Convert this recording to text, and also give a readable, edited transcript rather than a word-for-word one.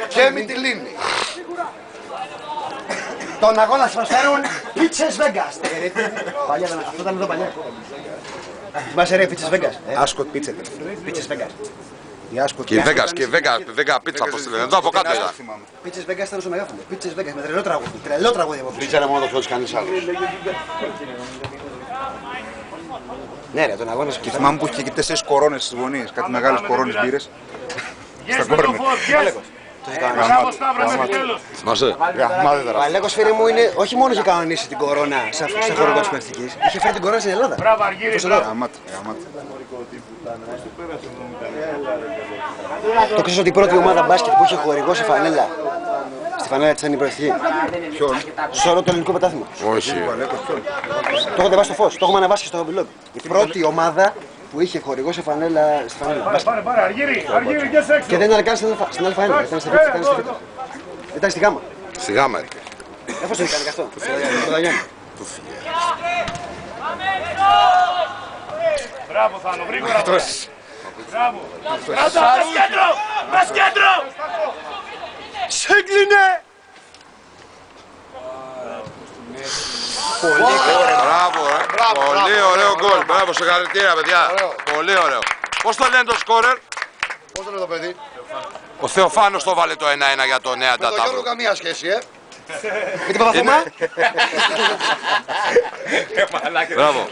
Και Μυτιλίνη. Τον αγώνα σας προσφέρουν Πίτσες Βέγκας. Παλιά δεν αυτό ήταν εδώ παλιά. Θυμάσαι ρε Πίτσες Βέγκας. Άσκοτ πίτσε. Πίτσες Βέγκας. Και η Βέγκα πίτσα, πώς τη λένε. Εδώ από κάτω ήταν. Πίτσες Βέγκας ήταν στο μεγάφωνο. Πίτσες Βέγκας με τρελό τραγούδι. Τρελό τραγούδι από πίσω. Πίτσα μόνο το ξέρεις κανείς άλλος. Ναι ρε, τον αγώνα σας. Και θυμάμαι που είχε και 4 κορώνες στις γωνίες. Κάτι μεγάλες κορώνες μπύρες. Στα κόρνερ. Θυμάσαι. Ο Αλέκος φίλε μου είναι όχι μόνο είχε κανονίσει την κορώνα σε χορηγό της Πευτικής. Είχε φέρει την κορώνα στην Ελλάδα. Γαμάτι. Το ξέρεις ότι η πρώτη ομάδα μπάσκετ που είχε χορηγό σε φανέλα, στη φανέλα της Ανυπροευτική, σε όλο το ελληνικό πρωτάθλημα. Όχι. Το έχετε βάσει στο φως, το έχουμε αναβάσει στο vlog. Η πρώτη ομάδα που είχε χορηγό σε φανέλα, στη φανέλα. Και δεν ήταν καν στην Α1, ήταν στη Β'. Ήταν στη Γ. Στη Γάμα. Πώς το έκανε και αυτό, το Δανιάννη. Μπράβο Θάνο, γρήγορα. Μπράβο. Κράτα, πας κέντρο. Σέγκλινε! Μπράβο, πολύ ωραίο γκολ. Μπράβο, συγχαρητήρια παιδιά. Πολύ ωραίο. Πώς το λένε το σκόρερ? Πώς το λέει το παιδί? Ο Θεοφάνος το βάλε το 1-1 για το Νέα Με τον Γιώργο Τατάβρο. καμία σχέση, Με την Παπαθούμα. Μπράβο.